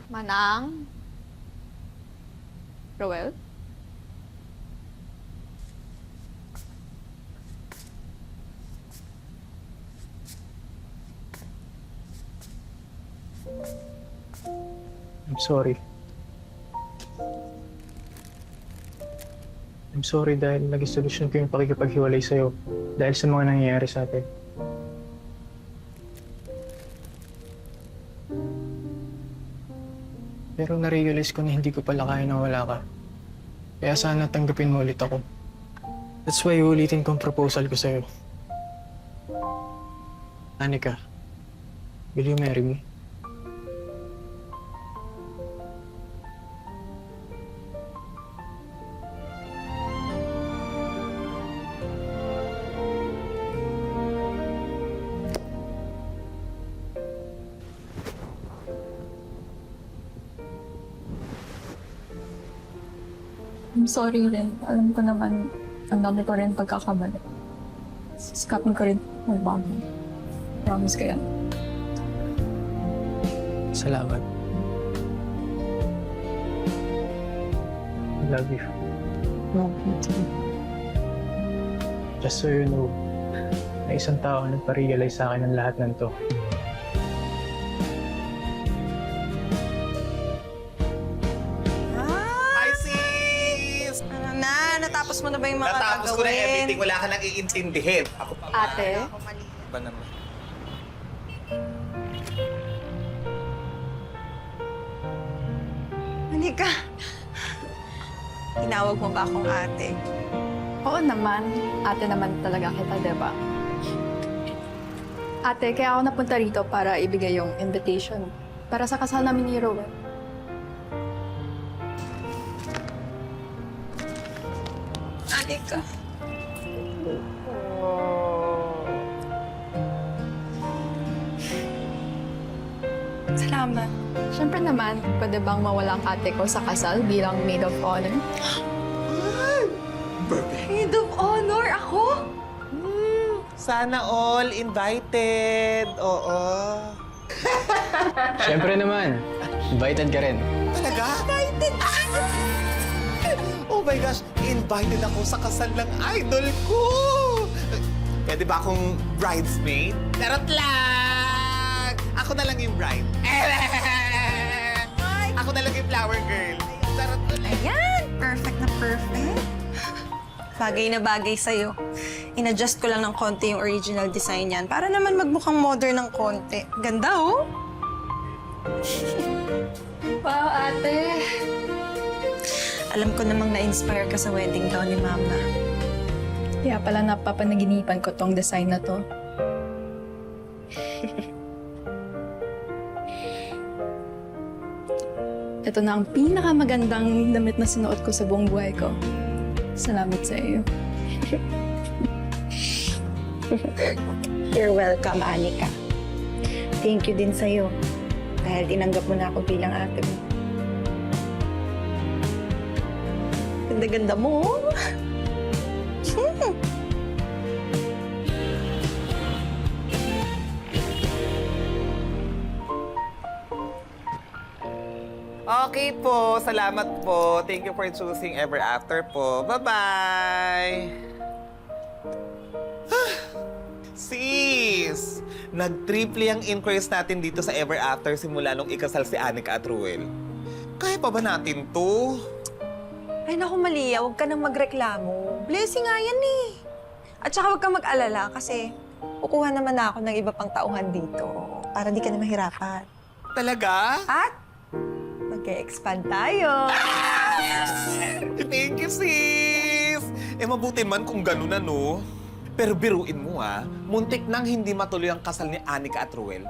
Manang? Roel? I'm sorry. I'm sorry dahil naging solusyon ko yung pakikipaghiwalay sa'yo dahil sa mga nangyayari sa atin. Pero na-realize ko na hindi ko pala kaya na wala ka. Kaya sana tanggapin mo ulit ako. That's why ulitin kong proposal ko sa'yo. Anika, will you marry me? I'm sorry rin. Alam ko naman, ang dami ko rin pagkakamali. Siskapin ko rin magbago. Promise ko yan. Salamat. I love you. Love you too. Just so you know, na isang tao ang nagpa-realize sa akin ng lahat ng to. Hi, sis! Ano na? Natapos mo na ba yung mga Natapos ko na gagawin? everything. Wala ka nang iintindihin. Ako pa ba? Ate? Ba naman? Manika. Tinawag mo ba akong ate? Oo naman. Ate naman talaga kita, diba? Ate, kaya ako napunta rito para ibigay yung invitation. Para sa kasal namin ni Roel. Anika. Salamat. Siyempre naman, pwede bang mawala ang ate ko sa kasal bilang maid of honor? Maid of honor ako? Sana all invited. Oo. Siyempre naman, invited ka rin. Talaga? Invited! Oh my gosh, invited ako sa kasal ng idol ko! Pwede ba akong bridesmaid? Charot lang! Ako na lang yung bride. Ako na lang yung flower girl. Charot ulit. Ayan! Perfect na perfect. Bagay na bagay sa'yo. In-adjust ko lang ng konti yung original design niyan para naman magmukhang modern ng konti. Ganda, oh! Wow, ate! Alam ko namang na-inspire ka sa wedding gown ni Mama. Kaya pala napapanaginipan ko tong design na to. Ito na ang pinakamagandang damit na sinuot ko sa buong buhay ko. Salamat sa iyo. You're welcome, Anika. Thank you din sa'yo dahil tinanggap mo na ako bilang ate mo. Ganda-ganda mo, oh. Okay po, salamat po. Thank you for choosing Ever After po. Bye-bye! Sis! Nag-triple ang inquiries natin dito sa Ever After simula nung ikasal si Anika at Ruel. Kaya pa ba natin to? Ay, naku, Malia, huwag ka nang magreklamo. Blessing nga yan, eh. At saka huwag kang mag-alala kasi kukuha naman na ako ng iba pang tauhan dito para di ka na mahirapan. Talaga? At mag-e-expand tayo. Thank you, sis! Mabuti man kung ganun na, no? Pero biruin mo, muntik nang hindi matuloy ang kasal ni Anika at Ruel.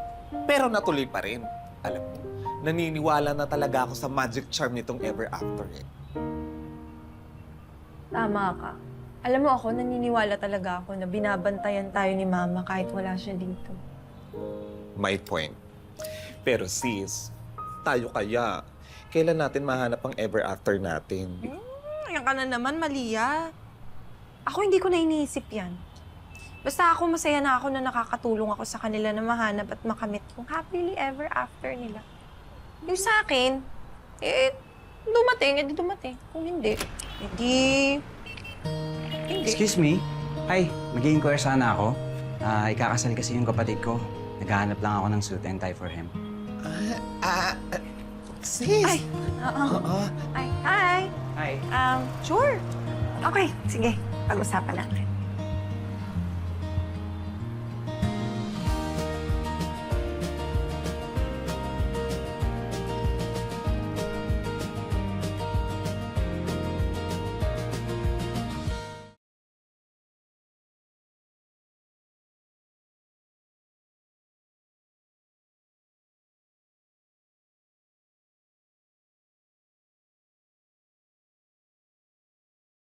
Pero natuloy pa rin. Alam mo, naniniwala na talaga ako sa magic charm nitong Ever After, eh. Tama ka. Alam mo ako, naniniwala talaga ako na binabantayan tayo ni Mama kahit wala siya dito. My point. Pero sis, tayo kaya, kailan natin mahanap ang Ever After natin? Ayan ka na naman, Malia. Ako hindi ko na iniisip yan. Basta ako masaya na ako na nakakatulong ako sa kanila na mahanap at makamit yung happily ever after nila. Yung sa akin, dumating, dumating. Kung hindi, hindi. Excuse me? Hi, mag-i-inquire sana ako. Ikakasal kasi yung kapatid ko. Naghahanap lang ako ng suit and tie for him. Sis! Ay, Oo. Ay, hi. Hi. Sure. Okay, sige. Pag-usapan natin.